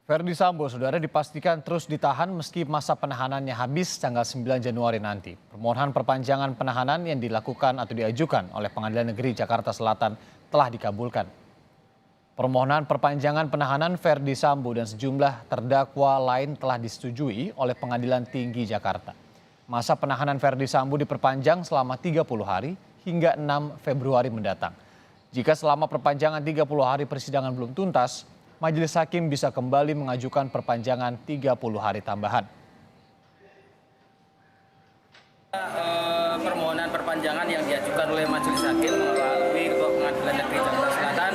Verdi Sambo, saudara, dipastikan terus ditahan meski masa penahanannya habis tanggal 9 Januari nanti. Permohonan perpanjangan penahanan yang dilakukan atau diajukan oleh Pengadilan Negeri Jakarta Selatan telah dikabulkan. Permohonan perpanjangan penahanan Verdi Sambo dan sejumlah terdakwa lain telah disetujui oleh Pengadilan Tinggi Jakarta. Masa penahanan Verdi Sambo diperpanjang selama 30 hari hingga 6 Februari mendatang. Jika selama perpanjangan 30 hari persidangan belum tuntas, Majelis Hakim bisa kembali mengajukan perpanjangan 30 hari tambahan. Permohonan perpanjangan yang diajukan oleh Majelis Hakim melalui Ketua Pengadilan Negeri Jakarta Selatan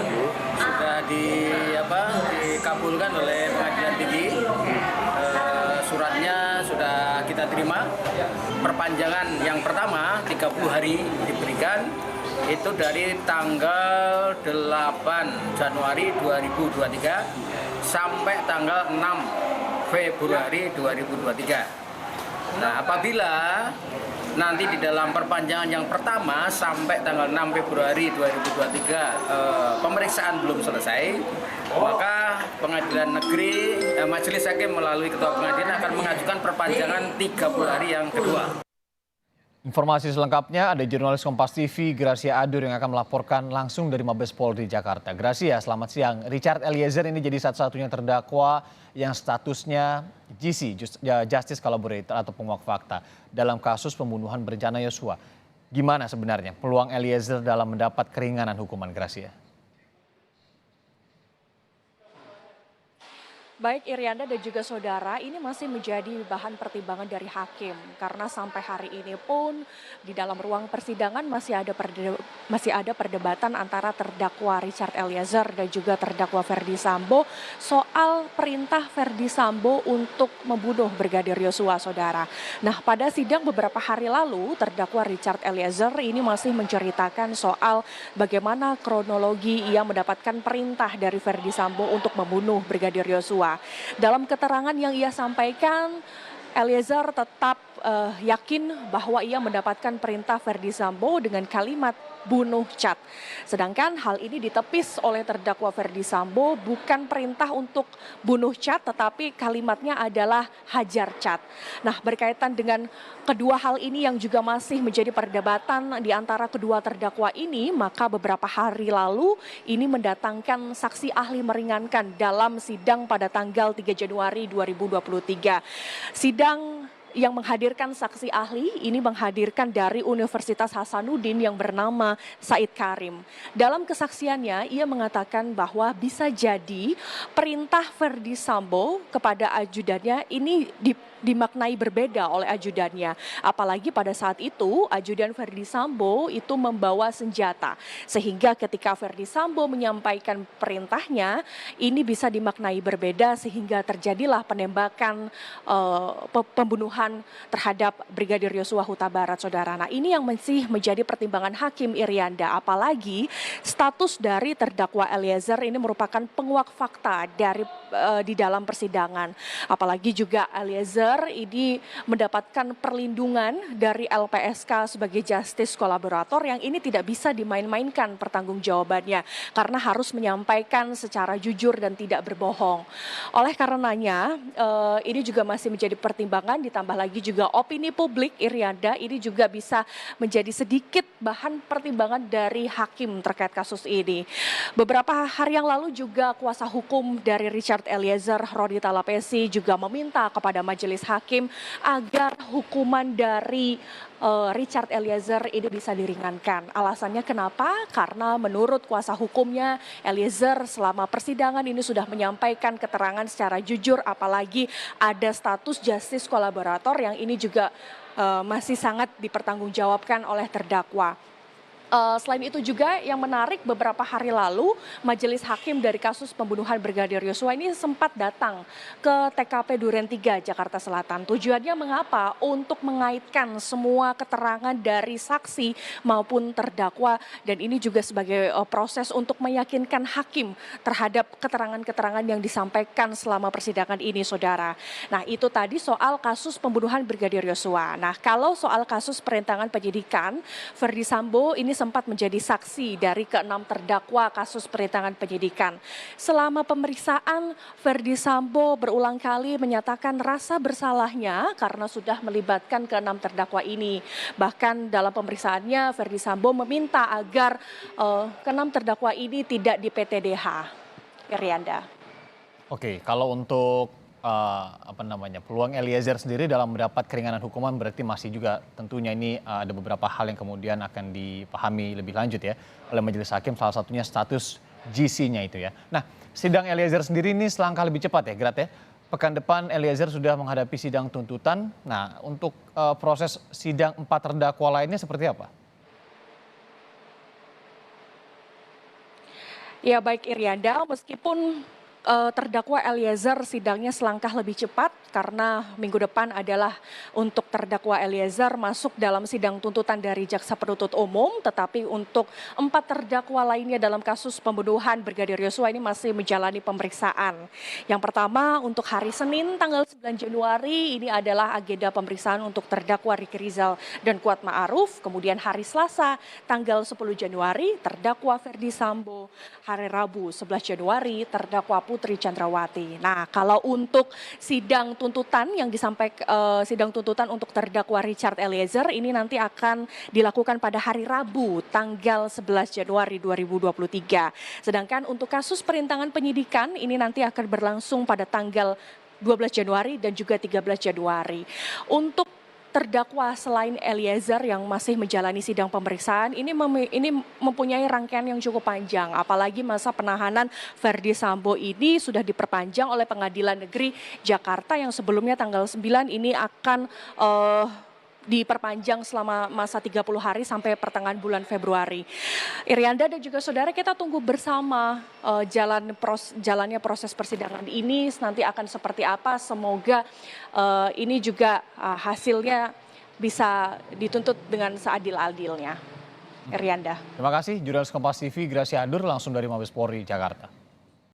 sudah dikabulkan oleh Pengadilan Tinggi. Suratnya sudah kita terima. Perpanjangan yang pertama 30 hari diberikan. Itu dari tanggal 8 Januari 2023 sampai tanggal 6 Februari 2023. Nah, apabila nanti di dalam perpanjangan yang pertama sampai tanggal 6 Februari 2023 pemeriksaan belum selesai, maka Pengadilan Negeri Majelis Hakim melalui Ketua Pengadilan akan mengajukan perpanjangan 30 hari yang kedua. Informasi selengkapnya ada jurnalis Kompas TV Gracia Adur yang akan melaporkan langsung dari Mabes Polri Jakarta. Gracia, selamat siang. Richard Eliezer ini jadi satu-satunya terdakwa yang statusnya GC, Justice Collaborator atau penguak fakta dalam kasus pembunuhan berencana Yosua. Gimana sebenarnya peluang Eliezer dalam mendapat keringanan hukuman, Gracia? Baik Irianda dan juga saudara, ini masih menjadi bahan pertimbangan dari hakim karena sampai hari ini pun di dalam ruang persidangan masih ada perdebatan antara terdakwa Richard Eliezer dan juga terdakwa Verdi Sambo soal perintah Verdi Sambo untuk membunuh Brigadir Yosua, saudara. Nah, pada sidang beberapa hari lalu terdakwa Richard Eliezer ini masih menceritakan soal bagaimana kronologi ia mendapatkan perintah dari Verdi Sambo untuk membunuh Brigadir Yosua. Dalam keterangan yang ia sampaikan, Eliezer tetap yakin bahwa ia mendapatkan perintah Verdi Sambo dengan kalimat bunuh Cat. Sedangkan hal ini ditepis oleh terdakwa Verdi Sambo, bukan perintah untuk bunuh Cat tetapi kalimatnya adalah hajar Cat. Nah, berkaitan dengan kedua hal ini yang juga masih menjadi perdebatan di antara kedua terdakwa ini, maka beberapa hari lalu ini mendatangkan saksi ahli meringankan dalam sidang pada tanggal 3 Januari 2023. Sidang yang menghadirkan saksi ahli ini menghadirkan dari Universitas Hasanuddin yang bernama Said Karim. Dalam kesaksiannya ia mengatakan bahwa bisa jadi perintah Verdi Sambo kepada ajudannya ini dimaknai berbeda oleh ajudannya. Apalagi pada saat itu ajudan Verdi Sambo itu membawa senjata. Sehingga ketika Verdi Sambo menyampaikan perintahnya ini bisa dimaknai berbeda sehingga terjadilah penembakan pembunuhan terhadap Brigadir Yosua Huta Barat, saudara. Nah, ini yang masih menjadi pertimbangan hakim Irianda. Apalagi status dari terdakwa Eliezer ini merupakan penguak fakta di dalam persidangan. Apalagi juga Eliezer ini mendapatkan perlindungan dari LPSK sebagai justice collaborator yang ini tidak bisa dimain-mainkan pertanggungjawabannya karena harus menyampaikan secara jujur dan tidak berbohong. Oleh karenanya ini juga masih menjadi pertimbangan, ditambah lagi juga opini publik Irianda ini juga bisa menjadi sedikit bahan pertimbangan dari hakim terkait kasus ini. Beberapa hari yang lalu juga kuasa hukum dari Richard Eliezer, Rodi Talapesi, juga meminta kepada majelis hakim agar hukuman dari Richard Eliezer ini bisa diringankan. Alasannya kenapa? Karena menurut kuasa hukumnya Eliezer selama persidangan ini sudah menyampaikan keterangan secara jujur, apalagi ada status justice kolaborator yang ini juga masih sangat dipertanggungjawabkan oleh terdakwa. Selain itu juga yang menarik, beberapa hari lalu majelis hakim dari kasus pembunuhan Brigadir Yosua ini sempat datang ke TKP Duren 3 Jakarta Selatan. Tujuannya mengapa? Untuk mengaitkan semua keterangan dari saksi maupun terdakwa, dan ini juga sebagai proses untuk meyakinkan hakim terhadap keterangan-keterangan yang disampaikan selama persidangan ini, saudara. Nah, itu tadi soal kasus pembunuhan Brigadir Yosua. Nah, kalau soal kasus perintangan penyidikan Verdi Sambo ini sempat menjadi saksi dari keenam terdakwa kasus perintangan penyidikan. Selama pemeriksaan, Verdi Sambo berulang kali menyatakan rasa bersalahnya karena sudah melibatkan keenam terdakwa ini. Bahkan dalam pemeriksaannya, Verdi Sambo meminta agar keenam terdakwa ini tidak di PTDH. Irianda. Oke, kalau untuk peluang Eliezer sendiri dalam mendapat keringanan hukuman berarti masih juga tentunya ini ada beberapa hal yang kemudian akan dipahami lebih lanjut ya oleh majelis hakim, salah satunya status GC-nya itu ya. Nah, sidang Eliezer sendiri ini selangkah lebih cepat ya, Grat ya. Pekan depan Eliezer sudah menghadapi sidang tuntutan. Nah, untuk proses sidang 4 terdakwa lainnya seperti apa? Ya baik Irianda, meskipun terdakwa Eliezer sidangnya selangkah lebih cepat karena minggu depan adalah untuk terdakwa Eliezer masuk dalam sidang tuntutan dari jaksa penuntut umum, tetapi untuk 4 terdakwa lainnya dalam kasus pembunuhan Brigadir Yosua ini masih menjalani pemeriksaan. Yang pertama untuk hari Senin tanggal 9 Januari ini adalah agenda pemeriksaan untuk terdakwa Ricky Rizal dan Kuat Ma'ruf, kemudian hari Selasa tanggal 10 Januari terdakwa Verdi Sambo, hari Rabu 11 Januari terdakwa Putri Chandrawati. Nah, kalau untuk sidang tuntutan yang sidang tuntutan untuk terdakwa Richard Eliezer ini nanti akan dilakukan pada hari Rabu tanggal 11 Januari 2023. Sedangkan untuk kasus perintangan penyidikan ini nanti akan berlangsung pada tanggal 12 Januari dan juga 13 Januari. Untuk terdakwa selain Eliezer yang masih menjalani sidang pemeriksaan ini mempunyai rangkaian yang cukup panjang, apalagi masa penahanan Verdi Sambo ini sudah diperpanjang oleh Pengadilan Negeri Jakarta yang sebelumnya tanggal 9 ini akan diperpanjang selama masa 30 hari sampai pertengahan bulan Februari. Irianda dan juga saudara, kita tunggu bersama jalannya proses persidangan ini nanti akan seperti apa. Semoga ini juga hasilnya bisa dituntut dengan seadil-adilnya. Irianda. Terima kasih, jurnalis Kompas TV Gracia Adur langsung dari Mabes Polri Jakarta.